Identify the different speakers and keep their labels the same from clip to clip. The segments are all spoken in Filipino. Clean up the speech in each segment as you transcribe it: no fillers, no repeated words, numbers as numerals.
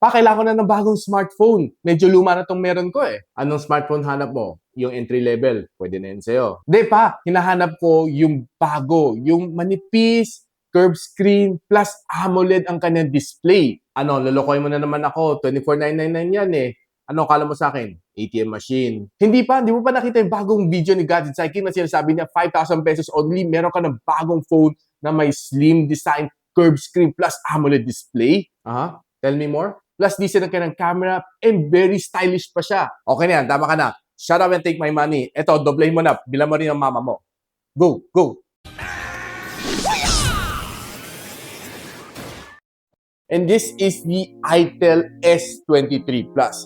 Speaker 1: Kailangan ko na ng bagong smartphone. Medyo luma na tong meron ko eh. Anong smartphone hanap mo? Yung entry level. Pwede na yun sa'yo. Di pa, hinahanap ko yung bago. Yung manipis, curved screen, plus AMOLED ang kanyang display. Ano, lolokoy mo na naman ako. 24,999 yan eh. Ano, kala mo sa akin? ATM machine. Hindi pa, di mo pa nakita yung bagong video ni Gadgetsidekick na sinasabi niya 5,000 pesos only. Meron ka ng bagong phone na may slim design, curved screen, plus AMOLED display. Tell me more. Plus, decent ang kanyang camera and very stylish pa siya. Okay na yan, tama ka na. Shut up and take my money. Eto, doblehin mo na. Bilang mo rin ang mama mo. Go, go. And this is the itel S23 Plus.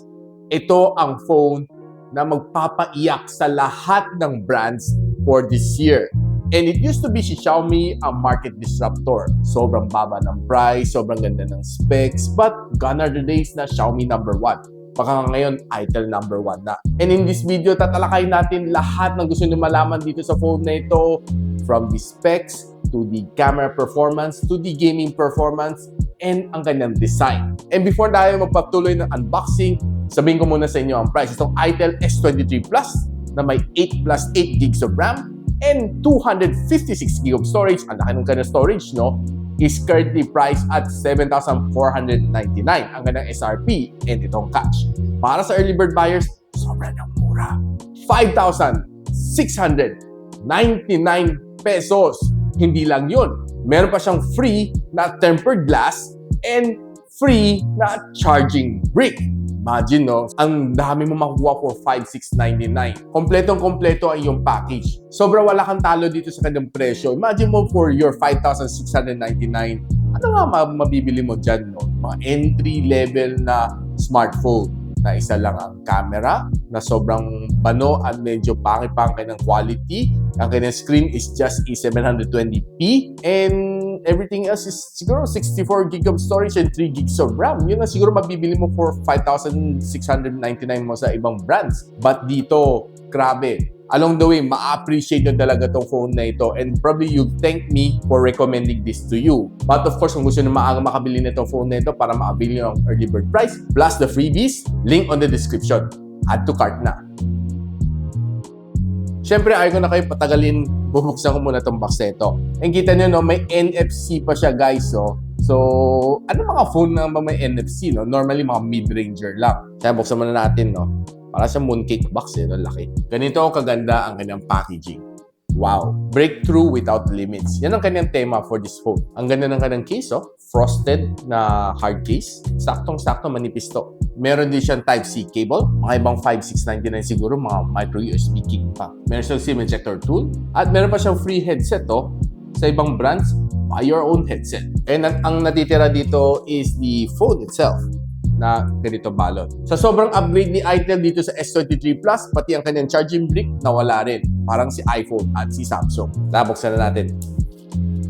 Speaker 1: Ito ang phone na magpapaiyak sa lahat ng brands for this year. And it used to be si Xiaomi ang market disruptor. Sobrang baba ng price, sobrang ganda ng specs, but gone are the days na Xiaomi number 1. Baka ngayon, itel number 1 na. And in this video, tatalakayin natin lahat ng gusto nyo malaman dito sa phone na ito, from the specs, to the camera performance, to the gaming performance, and ang kanyang design. And before tayo magpatuloy ng unboxing, sabihin ko muna sa inyo ang price. Itong itel S23 Plus na may 8 plus 8 gigs of RAM and 256 GB of storage. Ang laki ng kanyang storage, no? Is currently priced at 7,499 ang kanyang SRP and itong cash. Para sa early bird buyers, sobrang mura. 5,699 pesos. Hindi lang yun. Meron pa siyang free na tempered glass and free na charging brick. Imagine, no? Ang dami mo makukuha for 5,699. Kompletong-kompleto ang iyong package. Sobra wala kang talo dito sa kanyang presyo. Imagine mo for your 5,699, ano nga mabibili mo dyan, no? Mga entry-level na smartphone na isa lang ang camera, na sobrang bano at medyo pangit-pangit ng quality. Ang kanyang screen is just a 720p and everything else is siguro 64 GB of storage and 3 GB of RAM. Yun na siguro mabibili mo for 5,699 mo sa ibang brands. But dito, grabe. Along the way, ma-appreciate nyo talaga tong phone na ito and probably you'll thank me for recommending this to you. But of course, kung gusto nyo maaga makabili na itong phone na ito para makabili nyo ang early bird price plus the freebies, link on the description. Add to cart na. Siyempre, ayaw ko na kayo patagalin. Bubuksan ko muna itong box na ito. And kita nyo, no, may NFC pa siya, guys. So, ano mga phone na may NFC? No? Normally, mga mid-ranger lang. Kaya buksan muna natin, no? Para sa mooncake box, no? Laki. Ganito kaganda ang kanyang packaging. Wow! Breakthrough without limits. Yan ang kanyang tema for this phone. Ang ganda ng kanyang case, oh. Frosted na hard case. Saktong-sakto, manipis to. Meron din siyang Type-C cable. Mga ibang 5,699 siguro, mga micro USB kick pa. Meron siyang SIM ejector tool. At meron pa siyang free headset, oh. Sa ibang brands, buy your own headset. And ang natitira dito is the phone itself na ganito balot. Sa sobrang upgrade ni itel dito sa S23 Plus, pati ang kanyang charging brick nawala rin. Parang si iPhone at si Samsung. Buksan na natin.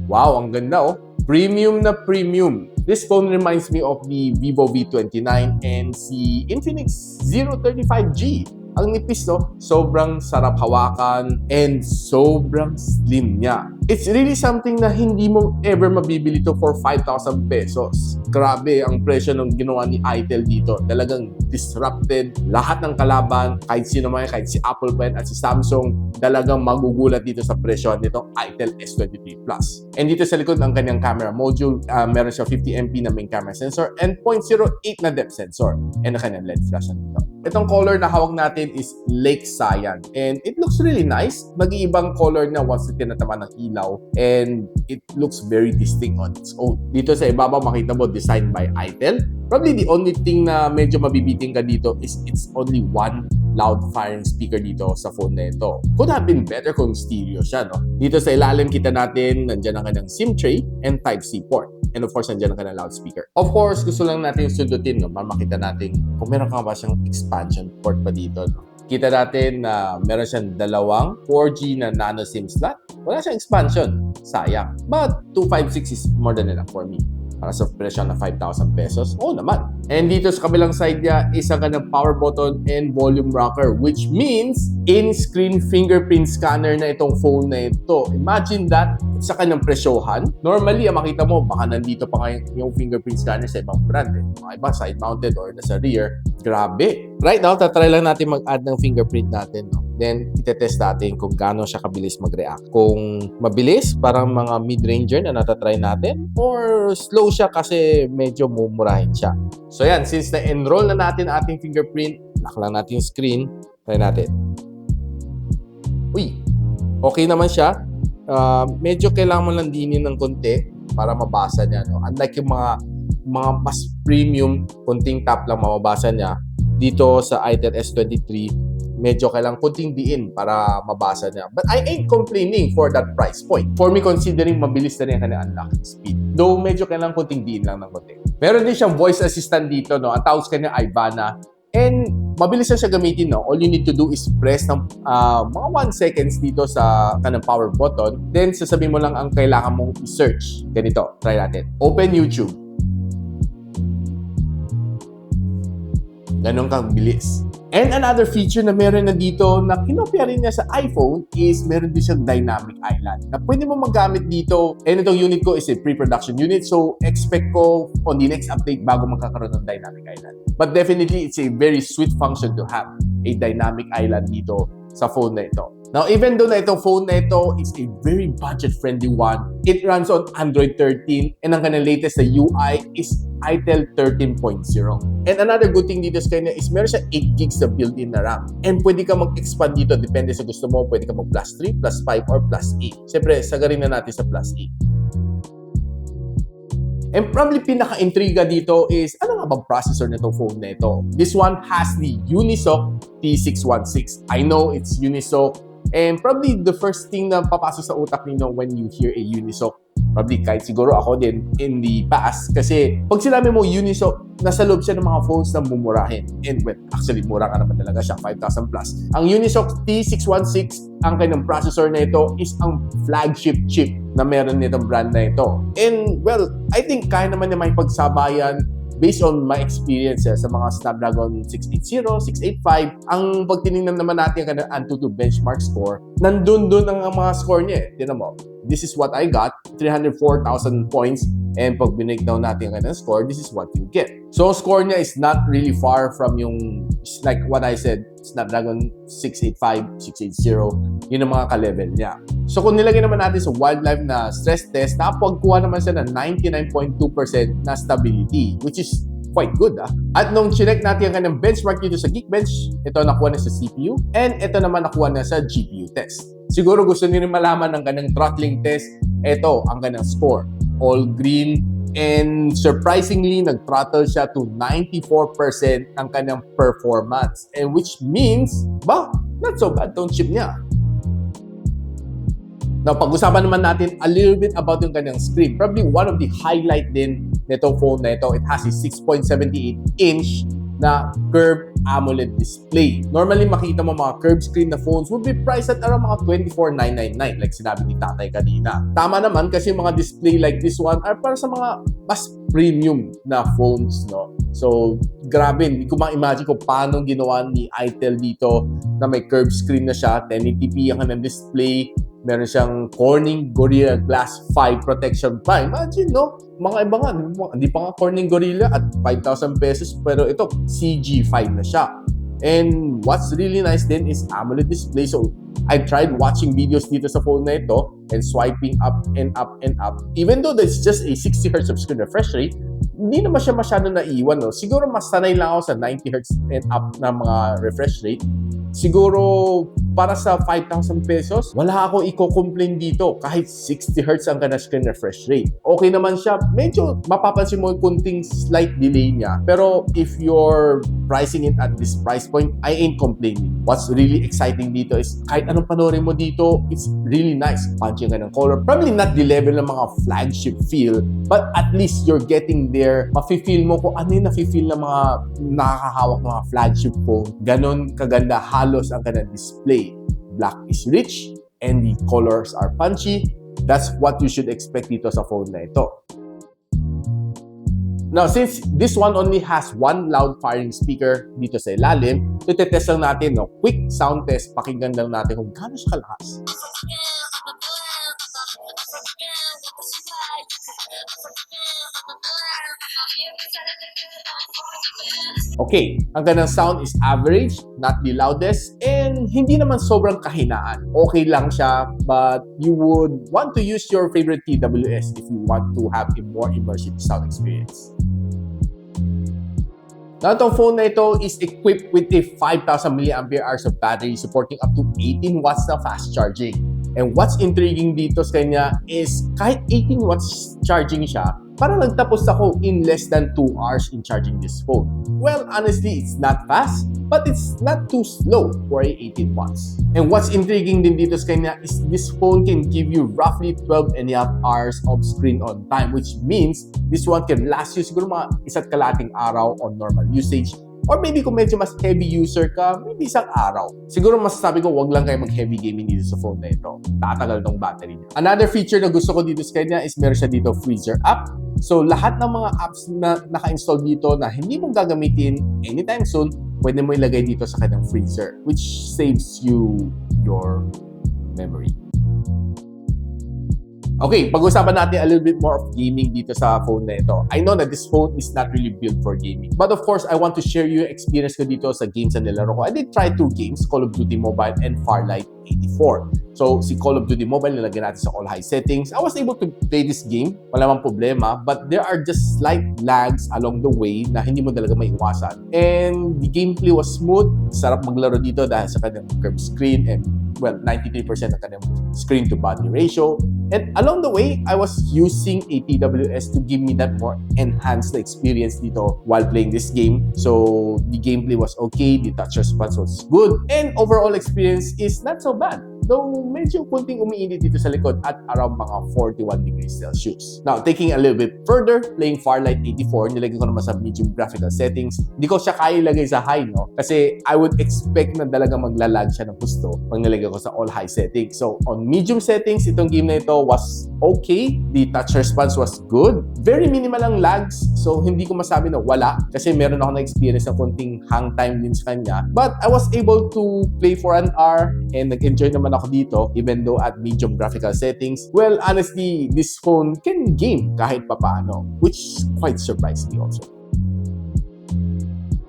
Speaker 1: Wow, ang ganda, oh. Premium na premium. This phone reminds me of the Vivo V29 and si Infinix 035G. Ang nipis, no? Sobrang sarap hawakan and sobrang slim niya. It's really something na hindi mo ever mabibili to for 5,000 pesos. Grabe ang presyo ng ginawa ni itel dito. Talagang disrupted. Lahat ng kalaban, kahit sino man, kahit si Apple pa at si Samsung, talagang magugulat dito sa presyo nitong itel S23 Plus. And dito sa likod ang kanyang camera module, meron siya 50MP na main camera sensor and 0.08 na depth sensor. And ang kanyang LED flash na dito. Itong color na hawak natin is Lake Cyan. And it looks really nice. Mag-iibang color na once na tinatama ng ilaw. And it looks very distinct on its own. Dito sa ibabaw, makita mo, designed by itel. Probably the only thing na medyo mabibiting ka dito is it's only one loud firing speaker dito sa phone na ito. Could have been better kung stereo siya, no? Dito sa ilalim kita natin, nandiyan ang kanyang SIM tray and Type-C port. And of course, nandiyan ang kanyang loudspeaker. Of course, gusto lang natin sundutin, no? Para makita natin kung meron ka ba siyang expansion port pa dito, no? Kita natin na meron siyang dalawang 4G na nano SIM slot. Wala siyang expansion. Sayang. But 256 is more than enough for me. para sa presyo na 5,000 pesos. Oo naman. And dito sa kabilang side niya, isa ka ng power button and volume rocker, which means in-screen fingerprint scanner na itong phone na ito. Imagine that sa kanyang presyohan. Normally, makita mo, baka nandito pa ngayon yung fingerprint scanner sa ibang brand. Mga iba, side-mounted or nasa rear. Grabe. Right now, tatry lang natin mag-add ng fingerprint natin. No? Then, itetest natin kung gaano siya kabilis mag-react. Kung mabilis, parang mga mid-ranger na natatry natin, or slow siya kasi medyo mumurahin siya. So yan, since na-enroll na natin ating fingerprint, lock lang natin yung screen, try natin. Uy, okay naman siya. Medyo kailangan mo lang dinin ng konti para mabasa niya. No? Unlike yung mga mas premium, konting tap lang mababasa niya. Dito sa itel S23, medyo kailangan konting diin para mabasa niya. But I ain't complaining for that price point. For me, considering mabilis na rin ang kanyang unlocking speed. Though medyo kailangan konting diin lang ng konti. Meron din siyang voice assistant dito, no? Ang tawag sa kanya ay Ivana. And mabilis na siya gamitin, no? All you need to do is press ng mga 1 seconds dito sa kanang power button. Then, sasabihin mo lang ang kailangan mong i-search. Ganito, try natin. Open YouTube. Ganon kang bilis. And another feature na meron na dito na kinopya rin niya sa iPhone is meron din siyang dynamic island na pwede mo magamit dito. And itong unit ko is a pre-production unit, so expect ko on the next update bago magkakaroon ng dynamic island. But definitely, it's a very sweet function to have a dynamic island dito sa phone na ito. Now, even though na itong phone na ito is a very budget-friendly one, it runs on Android 13 and ang kanyang latest na UI is itel 13.0. And another good thing dito sa kanya is meron siya 8 gigs na built-in na RAM. And pwede ka mag-expand dito, depende sa gusto mo. Pwede ka mag plus 3, plus 5, or plus 8. Siyempre, sagarin na natin sa plus 8. And probably pinaka-intriga dito is, ano nga bang processor na itong phone na ito? This one has the Unisoc T616. I know it's Unisoc. And probably the first thing na papasok sa utak ninyo when you hear a Unisoc, probably kahit siguro ako din in the past. Kasi pag sinabi mo Unisoc, nasa loob siya ng mga phones na mumurahin. And well, actually, mura ka naman talaga siya, 5,000 plus. Ang Unisoc T616, ang kanyang processor na ito is ang flagship chip na meron nitong brand na ito. And well, I think kaya naman niya may pagsabayan based on my experience sa mga Snapdragon 680, 685, ang pag tinignan naman natin ang Antutu benchmark score, nandun ang mga score niya. Tignan mo, this is what I got, 304,000 points, and pag binigdown natin ang kanyang score, this is what you get. So, score niya is not really far from yung, like what I said, Snapdragon 685, 680, yun ang mga ka-level niya. So, kung nilagay naman natin sa wildlife na stress test, napagkuha naman siya ng 99.2% na stability, which is quite good. At nung chinek natin ang kanyang benchmark dito sa Geekbench, ito nakuha na sa CPU, and ito naman nakuha na sa GPU test. Siguro gusto niyo rin malaman ng kanyang throttling test, ito ang kanyang score. All green, and surprisingly, nag-throttle siya to 94% ang kanyang performance. And which means, not so bad tong chip niya. Now, pag-usapan naman natin a little bit about yung kanyang screen. Probably one of the highlight din nitong phone na ito, it has a 6.78-inch na curved AMOLED display. Normally, makita mo mga curved screen na phones would be priced at around mga 24,999 like sinabi ni tatay kanina. Tama naman kasi mga display like this one are para sa mga mas premium na phones, no? So, grabe, hindi ko ma-imagine kung paano ginawa ni itel dito na may curved screen na siya, 1080p ang kanyang display, meron siyang Corning Gorilla Glass 5 protection pa. Imagine, no? Mga iba nga, hindi pa nga Corning Gorilla at 5,000 pesos, pero ito, CG5 na siya. And what's really nice din is AMOLED display. So, I tried watching videos dito sa phone na ito and swiping up and up and up. Even though there's just a 60 Hz of screen refresh rate, hindi naman siya masyado naiwan, no? Siguro mas sanay lang ako sa 90 Hz and up na mga refresh rate. Siguro para sa 5,000 pesos, wala akong i-complain dito kahit 60 Hz ang kanyang screen refresh rate. Okay naman siya. Medyo mapapansin mo yung kunting slight delay niya. Pero if you're pricing it at this price point, I ain't complaining. What's really exciting dito is kahit anong panoorin mo dito, it's really nice. Punching ka ng color. Probably not the level ng mga flagship feel, but at least you're getting there. Mafe-feel mo kung ano yung nafe-feel ng mga nakakahawak ng mga flagship phone. Ganon kaganda halos ang kanyang display. Black is rich and the colors are punchy. That's what you should expect dito sa phone na ito. Now, since this one only has one loud firing speaker dito sa ilalim, test lang natin, no? Quick sound test, pakinggan lang natin kung gaano siya kalakas. Okay, ang ganang sound is average, not the loudest, and hindi naman sobrang kahinaan. Okay lang siya, but you would want to use your favorite TWS if you want to have a more immersive sound experience. Now, itong phone na ito is equipped with a 5,000 mAh of battery supporting up to 18 watts na fast charging. And what's intriguing dito sa kanya is kahit 18 watts charging siya, parang nagtapos ako in less than 2 hours in charging this phone. Well, honestly, it's not fast, but it's not too slow for a 18 watts. And what's intriguing din dito sa kanya is this phone can give you roughly 12.5 hours of screen on time, which means this one can last you siguro mga isa't kalating araw on normal usage. Or maybe kung medyo mas heavy user ka, maybe isang araw. Siguro masasabi ko, wag lang kayo mag-heavy gaming dito sa phone na ito. Tatagal tong battery niya. Another feature na gusto ko dito sa kanya is meron siya dito freezer app. So lahat ng mga apps na naka-install dito na hindi mong gagamitin anytime soon, pwede mo ilagay dito sa kanyang freezer, which saves you your memory. Okay, pag-usapan natin a little bit more of gaming dito sa phone na ito. I know that this phone is not really built for gaming. But of course, I want to share you experience ko dito sa games na nilaro ko. I did try 2 games, Call of Duty Mobile and Farlight 84. So, si Call of Duty Mobile, nilagyan natin sa all high settings. I was able to play this game, wala mang problema, but there are just slight lags along the way na hindi mo talaga maiwasan. And the gameplay was smooth, sarap maglaro dito dahil sa kanyang curved screen and, well, 93% ng kanyang screen to body ratio. And along the way, I was using a TWS to give me that more enhanced experience dito while playing this game. So, the gameplay was okay, the touch response was good, and overall experience is not so bad. Though medyo kunting umiinit dito sa likod at around mga 41 degrees Celsius. Now, taking a little bit further, playing Farlight 84, nilagay ko naman sa medium graphical settings. Hindi ko siya kaya ilagay sa high, no? Kasi I would expect na talaga maglalag siya ng gusto pag nilagay ko sa all high settings. So, on medium settings, itong game na ito was okay. The touch response was good. Very minimal ang lags. So, hindi ko masabi na wala kasi meron ako na-experience ng konting hang time din sa kanya. But I was able to play for an hour and nag-enjoy naman ako dito even though at medium graphical settings. Well, honestly, this phone can game kahit papaano, which quite surprised me also.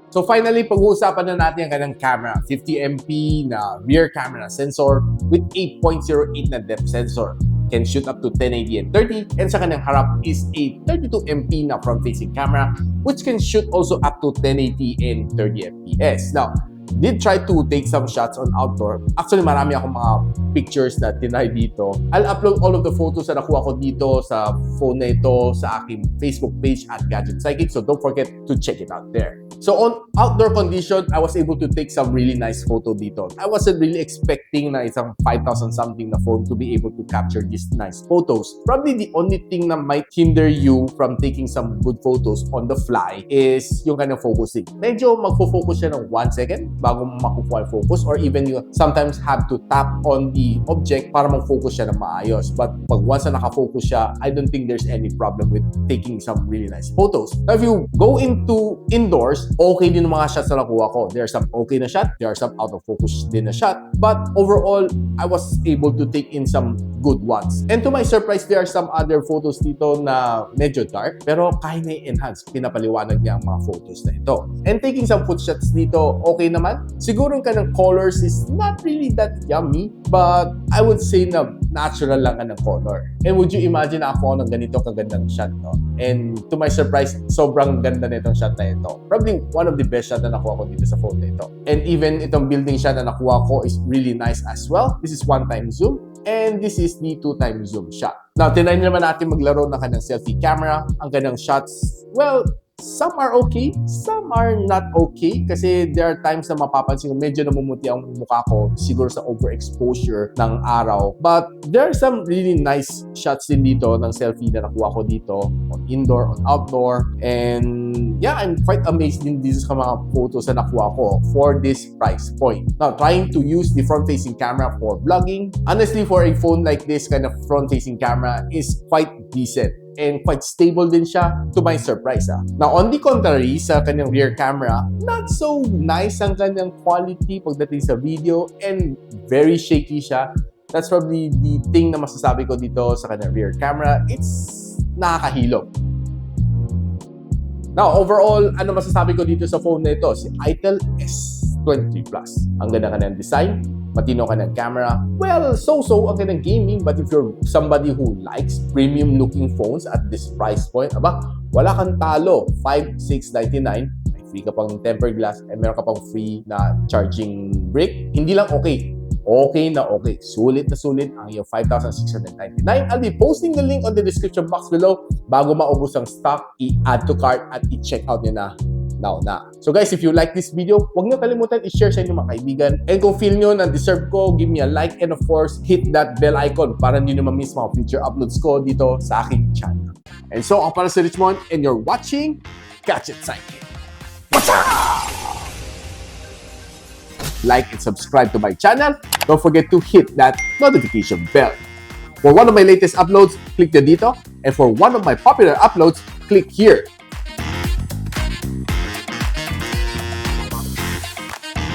Speaker 1: So finally, pag-uusapan na natin ang kanyang camera. 50MP na rear camera sensor with 8.08 na depth sensor. Can shoot up to 1080 and 30, and sa kanyang harap is a 32MP na front-facing camera which can shoot also up to 1080 and 30 FPS. Now, did try to take some shots on outdoor. Actually, marami akong mga pictures na tinry dito. I'll upload all of the photos na nakuha ko dito sa phone na ito sa aking Facebook page at gadgetsidekick. So don't forget to check it out there. So on outdoor condition, I was able to take some really nice photo dito. I wasn't really expecting na isang 5,000 something na phone to be able to capture these nice photos. Probably the only thing na might hinder you from taking some good photos on the fly is yung kanyang focusing. Medyo magfo-focus siya ng 1 second bago makukuha yung focus, or even you sometimes have to tap on the object para mag-focus siya ng maayos. But pag once na nakafocus siya, I don't think there's any problem with taking some really nice photos. Now, if you go into indoors, okay din yung mga shots na nakuha ko. There are some okay na shot, there are some out of focus din na shot. But overall, I was able to take in some good ones. And to my surprise, there are some other photos dito na medyo dark, pero kaya na i-enhance, pinapaliwanag niya ang mga photos na ito. And taking some foot shots dito, okay naman. Siguro yung kanyang colors is not really that yummy, but I would say na natural lang ang color. And would you imagine ako ng ganito kagandang shot, no? And to my surprise, sobrang ganda nitong shot na ito. Probably one of the best shot na nakuha ko dito sa phone na ito. And even itong building shot na nakuha ko is really nice as well. This is 1x zoom, and this is the 2x zoom shot. Now, tinry naman natin maglaro ng kanyang selfie camera. Ang kanyang shots, well, some are okay, some are not okay kasi there are times na mapapansin ko medyo namumuti ang mukha ko siguro sa overexposure ng araw. But there are some really nice shots din dito ng selfie na nakuha ko dito on indoor, on outdoor. And yeah, I'm quite amazed din dito sa mga photos na nakuha ko for this price point. Now, trying to use the front-facing camera for vlogging. Honestly, for a phone like this, kind of front-facing camera is quite decent. and quite stable din siya to my surprise. Now, on the contrary, sa kanyang rear camera, not so nice ang kanyang quality pagdating sa video and very shaky siya. That's probably the thing na masasabi ko dito sa kanyang rear camera. It's nakakahilo. Now, overall, ano masasabi ko dito sa phone na ito? Si itel S23 Plus. Ang ganda kanyang design, matino kanyang camera. Well, so-so ang kanyang gaming, but if you're somebody who likes premium-looking phones at this price point, wala kang talo. 5,699. May free ka pang tempered glass and meron ka pang free na charging brick. Hindi lang okay. Okay na okay. Sulit na sulit ang iyong 5,699. I'll be posting the link on the description box below. Bago maubos ang stock, i-add to cart at i-check out nyo na now na. So guys, if you like this video, huwag nyo kalimutan i-share sa inyong mga kaibigan. And kung feel nyo na deserve ko, give me a like and of course, hit that bell icon para hindi nyo ma-miss mga future uploads ko dito sa aking channel. And so, ako para si Richmond and you're watching Gadget Sidekick. What's up? Like and subscribe to my channel. Don't forget to hit that notification bell. For one of my latest uploads, click the dito. And for one of my popular uploads, click here.